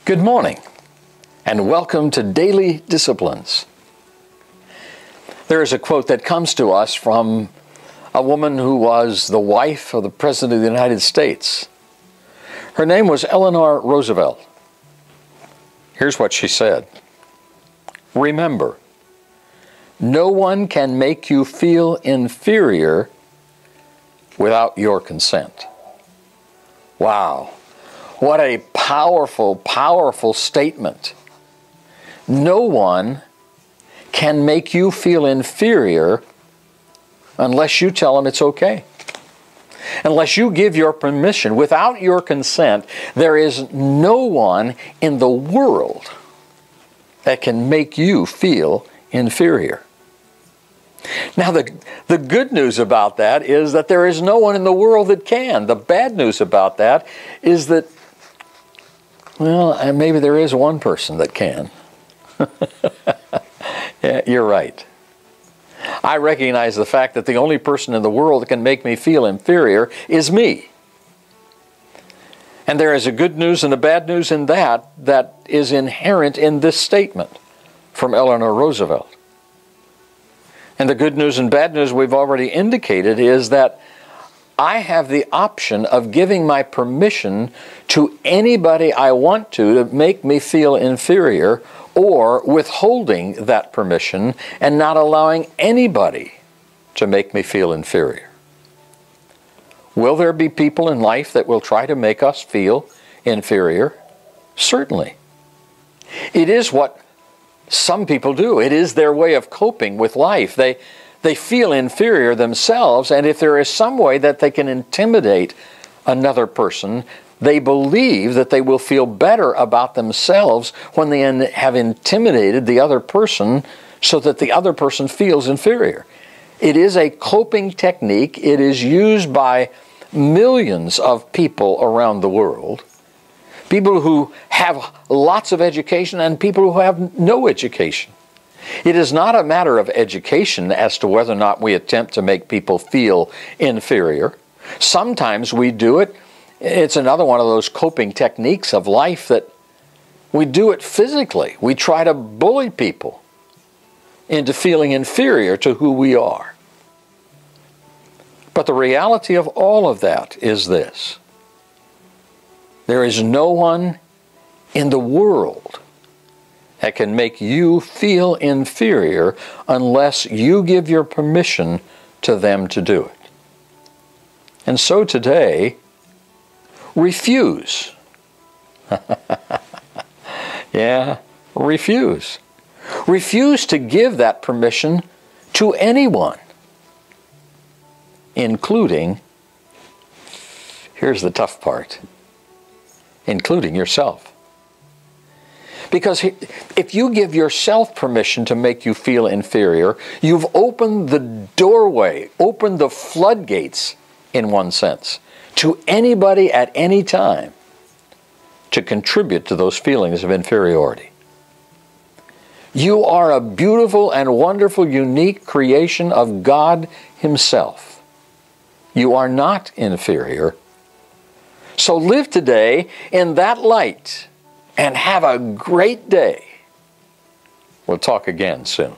Good morning, and welcome to Daily Disciplines. There is a quote that comes to us from a woman who was the wife of the President of the United States. Her name was Eleanor Roosevelt. Here's what she said. Remember, no one can make you feel inferior without your consent. Wow. What a powerful, powerful statement. No one can make you feel inferior unless you tell them it's okay. Unless you give your permission. Without your consent, there is no one in the world that can make you feel inferior. Now, the good news about that is that there is no one in the world that can. The bad news about that is that, well, maybe there is one person that can. Yeah, you're right. I recognize the fact that the only person in the world that can make me feel inferior is me. And there is a good news and a bad news in that is inherent in this statement from Eleanor Roosevelt. And the good news and bad news we've already indicated is that I have the option of giving my permission to anybody I want to make me feel inferior, or withholding that permission and not allowing anybody to make me feel inferior. Will there be people in life that will try to make us feel inferior? Certainly. It is what some people do. It is their way of coping with life. They feel inferior themselves, and if there is some way that they can intimidate another person, they believe that they will feel better about themselves when they have intimidated the other person so that the other person feels inferior. It is a coping technique. It is used by millions of people around the world. People who have lots of education and people who have no education. It is not a matter of education as to whether or not we attempt to make people feel inferior. Sometimes we do it. It's another one of those coping techniques of life that we do it physically. We try to bully people into feeling inferior to who we are. But the reality of all of that is this. There is no one in the world that can make you feel inferior unless you give your permission to them to do it. And so today, refuse. Yeah, refuse. Refuse to give that permission to anyone, including, here's the tough part, including yourself. Because if you give yourself permission to make you feel inferior, you've opened the doorway, opened the floodgates, in one sense, to anybody at any time to contribute to those feelings of inferiority. You are a beautiful and wonderful, unique creation of God Himself. You are not inferior. So live today in that light and have a great day. We'll talk again soon.